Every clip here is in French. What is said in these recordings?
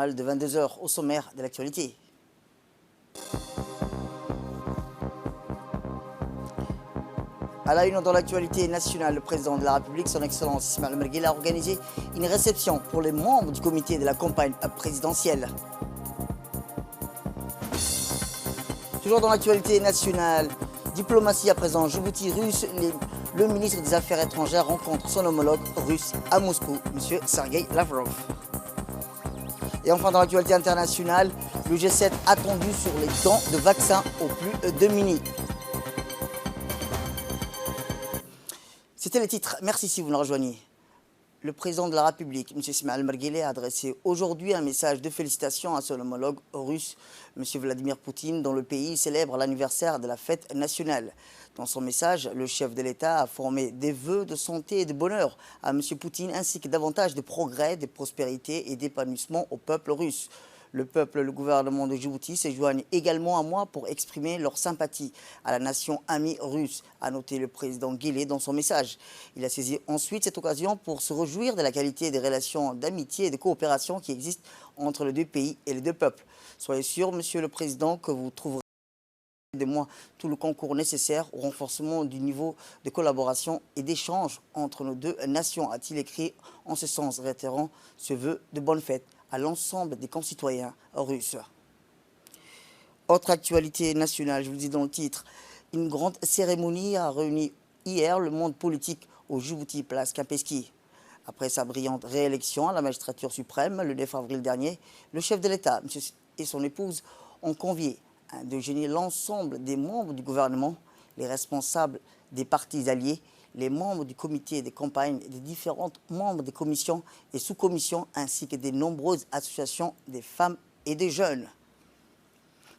journal de 22 h au sommaire de l'actualité. À la une dans l'actualité nationale, le président de la République, son Excellence Ismaël Omar Guelleh, a organisé une réception pour les membres du comité de la campagne présidentielle. Toujours dans l'actualité nationale, diplomatie à présent, Djibouti russe, le ministre des Affaires étrangères rencontre son homologue russe à Moscou, M. Sergei Lavrov. Et enfin dans l'actualité internationale, le G7 attendu sur les dons de vaccins aux plus démunis. C'était les titres. Merci si vous nous rejoignez. Le président de la République, M. Ismaël Omar Guelleh, a adressé aujourd'hui un message de félicitations à son homologue russe, M. Vladimir Poutine, dont le pays célèbre l'anniversaire de la fête nationale. Dans son message, le chef de l'État a formé des vœux de santé et de bonheur à M. Poutine, ainsi que davantage de progrès, de prospérité et d'épanouissement au peuple russe. Le peuple et le gouvernement de Djibouti se joignent également à moi pour exprimer leur sympathie à la nation amie russe, a noté le président Guelleh dans son message. Il a saisi ensuite cette occasion pour se réjouir de la qualité des relations d'amitié et de coopération qui existent entre les deux pays et les deux peuples. Soyez sûr, Monsieur le Président, que vous trouverez de moi tout le concours nécessaire au renforcement du niveau de collaboration et d'échange entre nos deux nations, a-t-il écrit en ce sens, réitérant ce vœu de bonne fête à l'ensemble des concitoyens russes. Autre actualité nationale, je vous le dis dans le titre, une grande cérémonie a réuni hier le monde politique au Djibouti, place Kempinski. Après sa brillante réélection à la magistrature suprême le 9 avril dernier, le chef de l'État et son épouse ont convié à déjeuner l'ensemble des membres du gouvernement, les responsables des partis alliés, les membres du comité des campagnes, des différents membres des commissions et sous-commissions, ainsi que des nombreuses associations des femmes et des jeunes.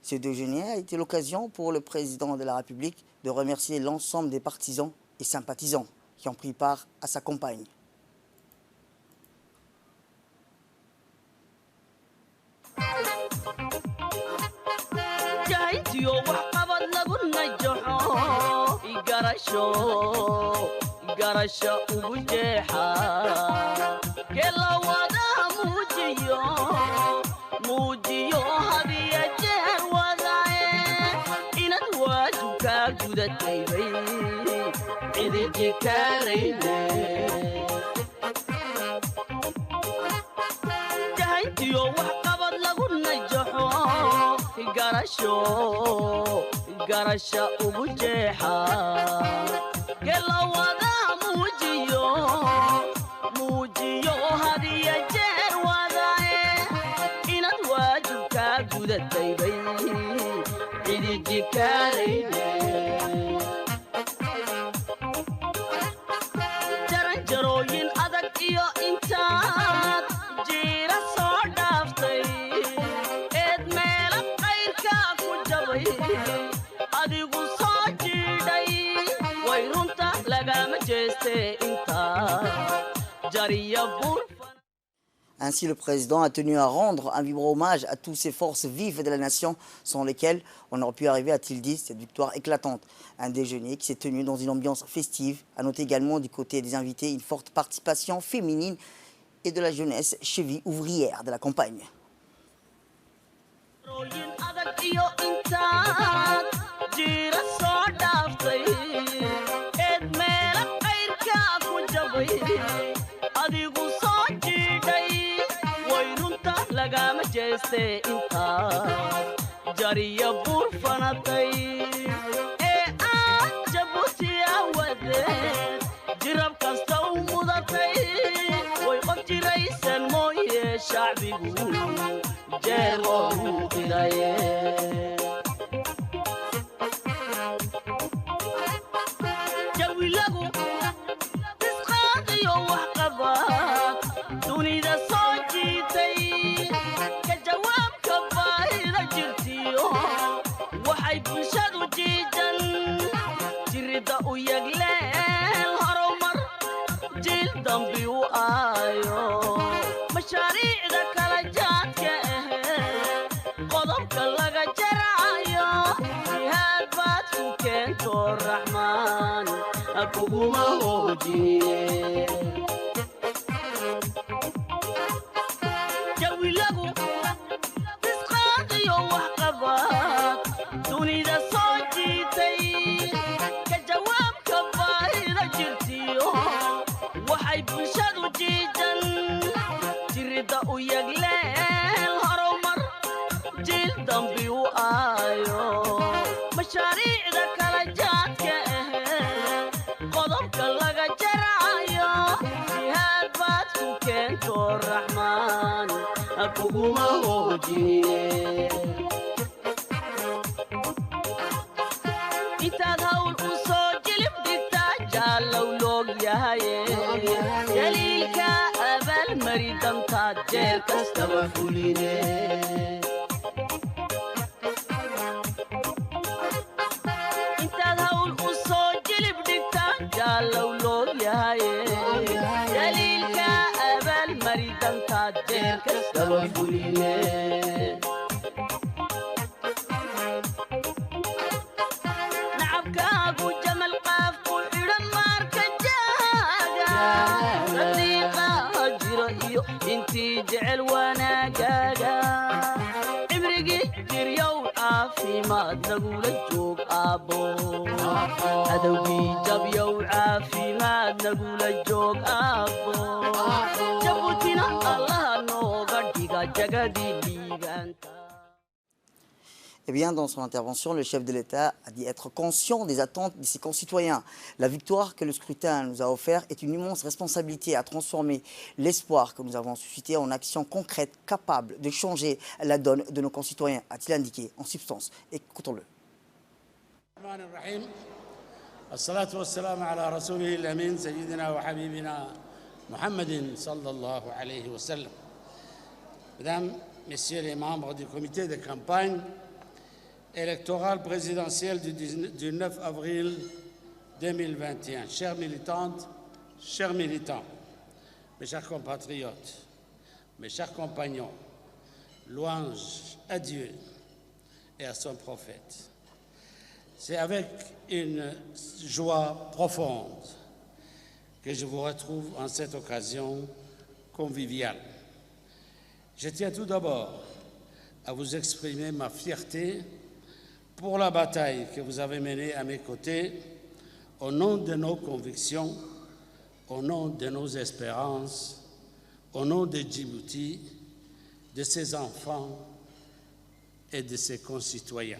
Ce déjeuner a été l'occasion pour le président de la République de remercier l'ensemble des partisans et sympathisants qui ont pris part à sa campagne. garasha ugu jeexa kala wada muujiyo hadiya jeer wadae inad waajibka gudataybay cidiji kaarayne jahantiyo wax qabad lagu najaxo garasha ugu jeexa kala wada muujiyo hadiya jeer wadae inad waajibka gudataybay cidiji kaarayne jaranjarooyin adag iyo intaad jiira soo dhaaftay eed meela qayrka ku jabay adigu soo jiidhay way runta lagama jeeste Ainsi, le président a tenu à rendre un vibrant hommage à toutes ces forces vives de la nation sans lesquelles on aurait pu arriver, a-t-il dit, cette victoire éclatante. Un déjeuner qui s'est tenu dans une ambiance festive. À noter également du côté des invités une forte participation féminine et de la jeunesse, cheville ouvrière de la campagne. adigu soo jiidhay way runta lagama jeeste intaa jariya burfanatay ee aan Djibouti awade jirab kasta u mudatay way qof jiraysan mooye shacbigu jeero u qidaye jawilagu dunida soo jiitay ka jawaabka baahida jirtiyo waxay bulshadu jiidan jirida u yagleel horumar jiil dambi u aayo mashaariicda kala jaadka qodobka laga jaraayo jihaad baad ku keento raxmaan kuguma hoojine jawilagu kuguma hoojine intaad hawl u soo jilib dhigtaa jaallow loog yahaye daliilka abaalmari dantaad jeer kastaba fuline intaad hawl u soo jilib dhigtaa jaallow loog yahaye daliilka abaalmari dantaad jeer kastaba fuline nacabkaagu jamal qaafku xidhan maarka jaaga sadiiqa jiro iyo intii jecel wanaagaaga cibrigii jiryow caafimaad nagula joog aabbo adowgii jabyow caafimaad nagula joog aabbo jabuutina allaha nooga dhiga jagadii dhiiganta. Eh bien, dans son intervention, le chef de l'État a dit être conscient des attentes de ses concitoyens. La victoire que le scrutin nous a offerte est une immense responsabilité à transformer l'espoir que nous avons suscité en actions concrètes capables de changer la donne de nos concitoyens, a-t-il indiqué en substance. Écoutons-le. الصلاة والسلام على رسوله الأمين سيدنا وحبيبنا محمد صلى الله عليه وسلم. Mesdames, Messieurs les membres du comité de campagne électorale présidentielle du 9 avril 2021, chères militantes, chers militants, mes chers compatriotes, mes chers compagnons, louange à Dieu et à son prophète. C'est avec une joie profonde que je vous retrouve en cette occasion conviviale. Je tiens tout d'abord à vous exprimer ma fierté pour la bataille que vous avez menée à mes côtés, au nom de nos convictions, au nom de nos espérances, au nom de Djibouti, de ses enfants et de ses concitoyens.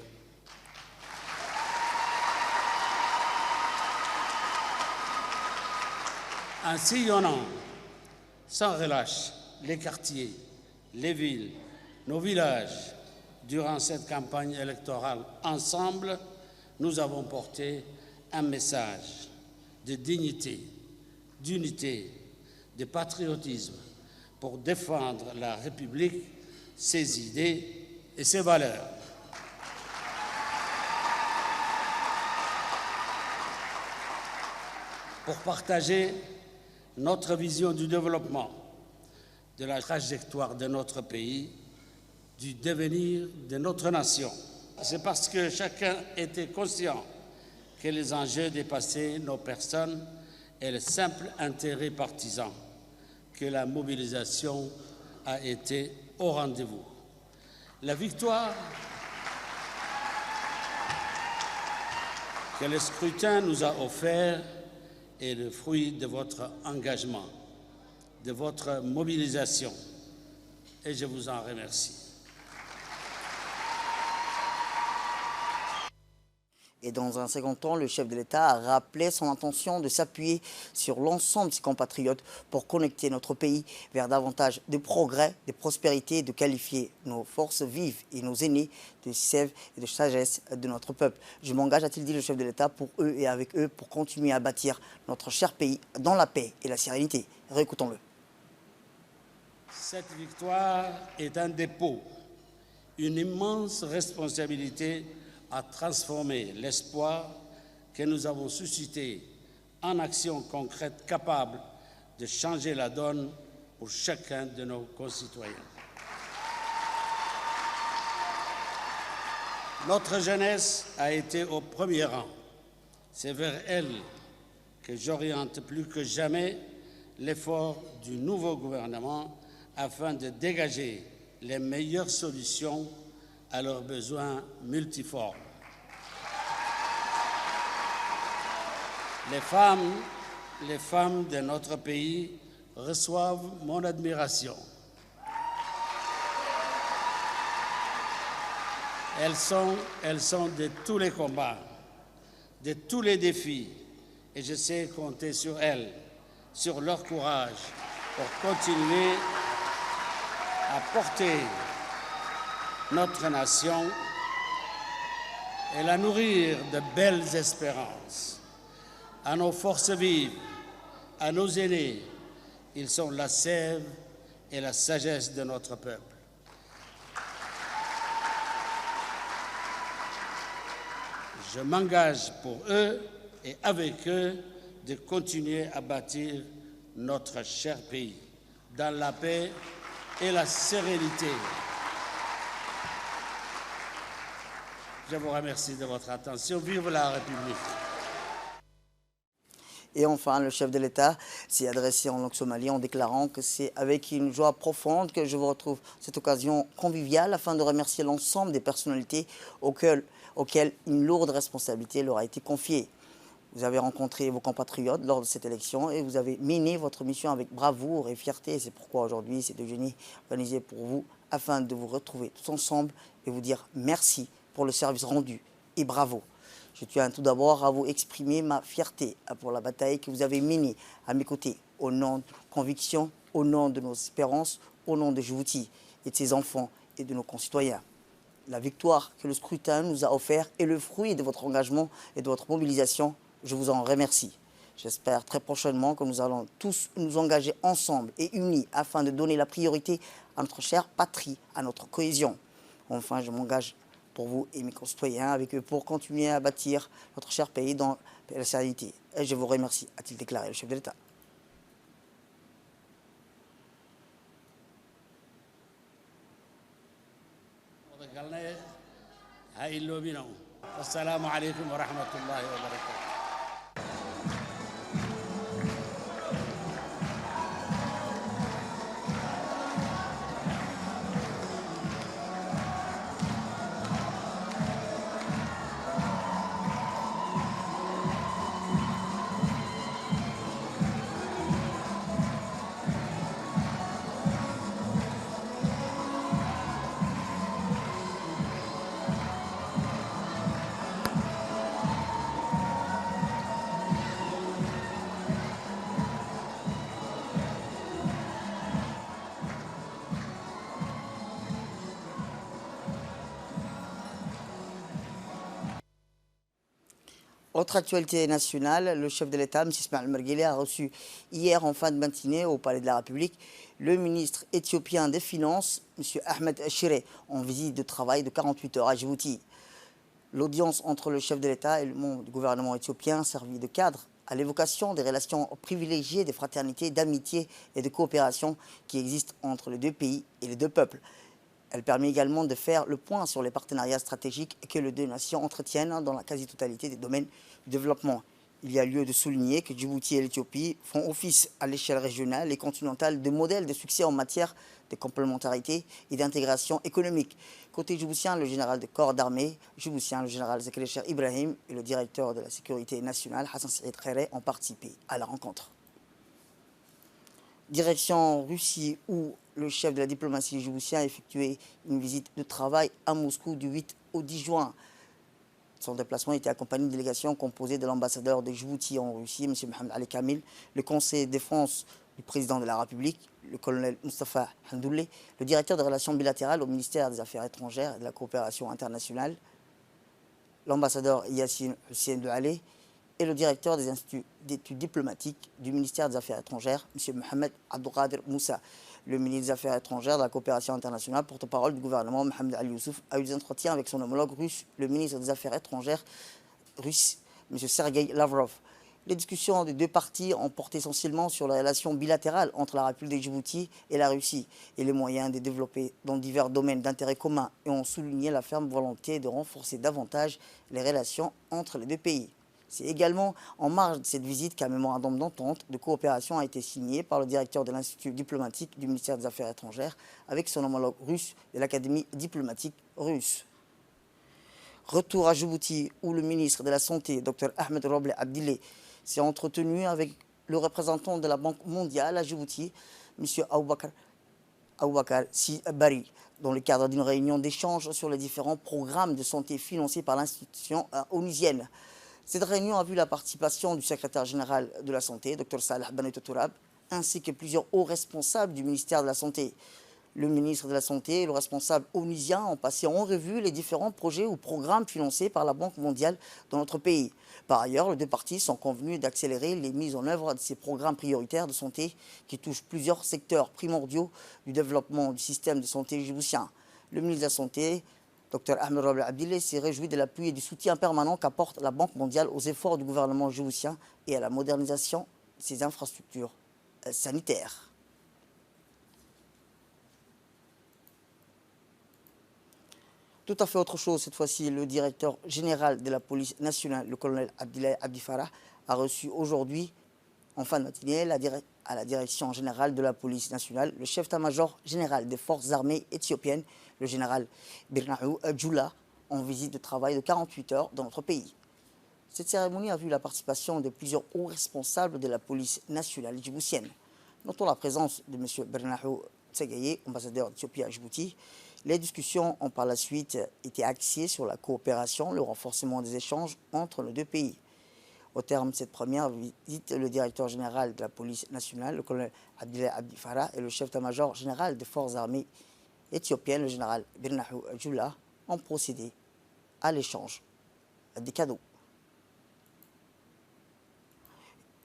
En sillonnant sans relâche les quartiers, les villes, nos villages, durant cette campagne électorale, ensemble, nous avons porté un message de dignité, d'unité, de patriotisme pour défendre la République, ses idées et ses valeurs. Pour partager notre vision du développement, de la trajectoire de notre pays, du devenir de notre nation. C'est parce que chacun était conscient que les enjeux dépassaient nos personnes et le simple intérêt partisan que la mobilisation a été au rendez-vous. La victoire que le scrutin nous a offert est le fruit de votre engagement, de votre mobilisation, et je vous en remercie. Et dans un second temps, le chef de l'État a rappelé son intention de s'appuyer sur l'ensemble de ses compatriotes pour connecter notre pays vers davantage de progrès, de prospérité, de qualifier nos forces vives et nos aînés de sève et de sagesse de notre peuple. Je m'engage, a-t-il dit le chef de l'État, pour eux et avec eux, pour continuer à bâtir notre cher pays dans la paix et la sérénité. Réécoutons-le. Cette victoire est un dépôt, une immense responsabilité à transformer l'espoir que nous avons suscité en actions concrètes capables de changer la donne pour chacun de nos concitoyens. Notre jeunesse a été au premier rang. C'est vers elle que j'oriente plus que jamais l'effort du nouveau gouvernement afin de dégager les meilleures solutions à leurs besoins multiformes. Les femmes de notre pays reçoivent mon admiration. Elles sont de tous les combats, de tous les défis, et je sais compter sur elles, sur leur courage, pour continuer à porter notre nation et la nourrir de belles espérances. À nos forces vives, à nos aînés, ils sont la sève et la sagesse de notre peuple. Je m'engage pour eux et avec eux de continuer à bâtir notre cher pays dans la paix et la sérénité. Je vous remercie de votre attention. Vive la République! Et enfin, le chef de l'État s'est adressé en langue somali en déclarant que c'est avec une joie profonde que je vous retrouve cette occasion conviviale afin de remercier l'ensemble des personnalités auxquelles une lourde responsabilité leur a été confiée. Vous avez rencontré vos compatriotes lors de cette élection et vous avez mené votre mission avec bravoure et fierté. C'est pourquoi aujourd'hui, ce déjeuner organisé pour vous afin de vous retrouver tous ensemble et vous dire merci pour le service rendu et bravo. Je tiens tout d'abord à vous exprimer ma fierté pour la bataille que vous avez menée à mes côtés, au nom de nos convictions, au nom de nos espérances, au nom de Djibouti et de ses enfants et de nos concitoyens. La victoire que le scrutin nous a offerte est le fruit de votre engagement et de votre mobilisation. Je vous en remercie. J'espère très prochainement que nous allons tous nous engager ensemble et unis afin de donner la priorité à notre chère patrie, à notre cohésion. Enfin, je m'engage pour vous et mes concitoyens avec eux pour continuer à bâtir notre cher pays dans la sérénité. Et je vous remercie, a-t-il déclaré le chef de l'État. Assalamu alaikum wa rahmatullahi wa barakatuh. Autre actualité nationale, le chef de l'État, M. Ismaël Al-Margueli, a reçu hier en fin de matinée au Palais de la République le ministre éthiopien des Finances, M. Ahmed Shire, en visite de travail de 48 heures à Djibouti. L'audience entre le chef de l'État et le membre du gouvernement éthiopien servit de cadre à l'évocation des relations privilégiées, des fraternités, d'amitié et de coopération qui existent entre les deux pays et les deux peuples. Elle permet également de faire le point sur les partenariats stratégiques que les deux nations entretiennent dans la quasi-totalité des domaines du développement. Il y a lieu de souligner que Djibouti et l'Éthiopie font office à l'échelle régionale et continentale de modèles de succès en matière de complémentarité et d'intégration économique. Côté djiboutien, le général de corps d'armée djiboutien, le général Zakri Cher Ibrahim et le directeur de la sécurité nationale, Hassan Saïd Khairé, ont participé à la rencontre. Direction Russie où le chef de la diplomatie djiboutien a effectué une visite de travail à Moscou du 8 au 10 juin. Son déplacement était accompagné d'une délégation composée de l'ambassadeur de Djibouti en Russie, M. Mohamed Ali Kamil, le conseiller de défense du président de la République, le colonel Mustafa Hamdoulé, le directeur des relations bilatérales au ministère des Affaires étrangères et de la coopération internationale, l'ambassadeur Yassine Hussein de Halé, et le directeur des instituts d'études diplomatiques du ministère des Affaires étrangères, M. Mohamed Abdelkader Moussa. Le ministre des Affaires étrangères, de la coopération internationale, porte-parole du gouvernement, Mohamed Ali Youssouf, a eu des entretiens avec son homologue russe, le ministre des Affaires étrangères russe, M. Sergei Lavrov. Les discussions des deux parties ont porté essentiellement sur les relations bilatérales entre la République de Djibouti et la Russie et les moyens de développer dans divers domaines d'intérêt commun et ont souligné la ferme volonté de renforcer davantage les relations entre les deux pays. C'est également en marge de cette visite qu'un mémorandum d'entente de coopération a été signé par le directeur de l'Institut diplomatique du ministère des Affaires étrangères avec son homologue russe de l'Académie diplomatique russe. Retour à Djibouti où le ministre de la Santé, Dr Ahmed Roble Abdile, s'est entretenu avec le représentant de la Banque mondiale à Djibouti, M. Aboubakar Bari, dans le cadre d'une réunion d'échange sur les différents programmes de santé financés par l'institution onusienne. Cette réunion a vu la participation du secrétaire général de la Santé, Dr Salah Banout Tourab, ainsi que plusieurs hauts responsables du ministère de la Santé. Le ministre de la Santé et le responsable onusien ont passé en revue les différents projets ou programmes financés par la Banque mondiale dans notre pays. Par ailleurs, les deux parties sont convenues d'accélérer les mises en œuvre de ces programmes prioritaires de santé qui touchent plusieurs secteurs primordiaux du développement du système de santé djiboutien. Le ministre de la Santé, Dr Ahmed Rabi Abdillah, s'est réjoui de l'appui et du soutien permanent qu'apporte la Banque mondiale aux efforts du gouvernement djiboutien et à la modernisation de ses infrastructures sanitaires. Tout à fait autre chose, cette fois-ci, le directeur général de la police nationale, le colonel Abdillahi Abdi Farah, a reçu aujourd'hui, en fin de matinée, à la direction générale de la police nationale, le chef d'état-major général des forces armées éthiopiennes, le général Birnaou Djoula, en visite de travail de 48 heures dans notre pays. Cette cérémonie a vu la participation de plusieurs hauts responsables de la police nationale djiboutienne. Notons la présence de M. Birnaou Tsagaye, ambassadeur d'Éthiopie à Djibouti. Les discussions ont par la suite été axées sur la coopération, le renforcement des échanges entre les deux pays. Au terme de cette première visite, le directeur général de la police nationale, le colonel Abdillahi Abdi Farah, et le chef d'état-major général des forces armées éthiopiennes, le général Birnaou Djoula, ont procédé à l'échange des cadeaux.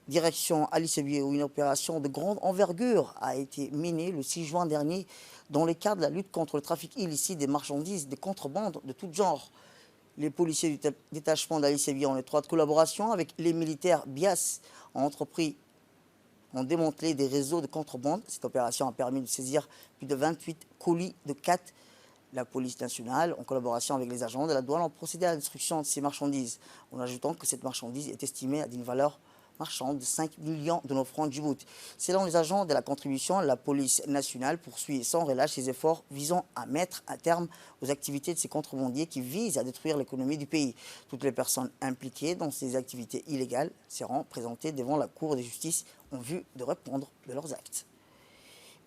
Direction Ali Sébié, où une opération de grande envergure a été menée le 6 juin dernier dans le cadre de la lutte contre le trafic illicite des marchandises, des contrebandes de tout genre. Les policiers du détachement d'Ali Sébié, en étroite collaboration avec les militaires BIAS, ont démantelé des réseaux de contrebande. Cette opération a permis de saisir plus de 28 colis de 4. La police nationale, en collaboration avec les agents de la douane, ont procédé à la destruction de ces marchandises, en ajoutant que cette marchandise est estimée à une valeur marchande de 5 millions de nos francs de Djibouti. Selon les agents de la contribution, la police nationale poursuit sans relâche ses efforts visant à mettre un terme aux activités de ces contrebandiers qui visent à détruire l'économie du pays. Toutes les personnes impliquées dans ces activités illégales seront présentées devant la Cour de justice en vue de répondre de leurs actes.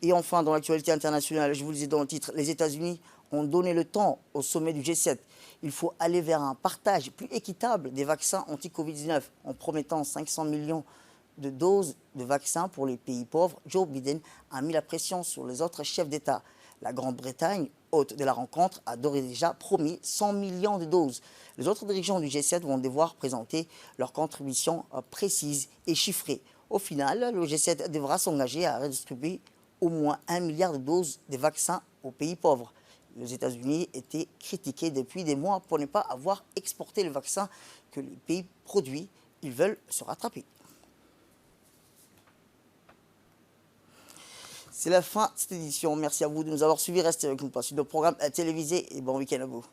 Et enfin, dans l'actualité internationale, je vous le disais dans le titre, les États-Unis ont donné le temps au sommet du G7. Il faut aller vers un partage plus équitable des vaccins anti-Covid-19 en promettant 500 millions de doses de vaccins pour les pays pauvres. Joe Biden a mis la pression sur les autres chefs d'État. La Grande-Bretagne, hôte de la rencontre, a d'ores et déjà promis 100 millions de doses. Les autres dirigeants du G7 vont devoir présenter leurs contributions précises et chiffrées. Au final, le G7 devra s'engager à redistribuer au moins 1 milliard de doses de vaccins aux pays pauvres. Les États-Unis étaient critiqués depuis des mois pour ne pas avoir exporté le vaccin que les pays produits. Ils veulent se rattraper. C'est la fin de cette édition. Merci à vous de nous avoir suivis. Restez avec nous pour la suite de programme télévisé et bon week-end à vous.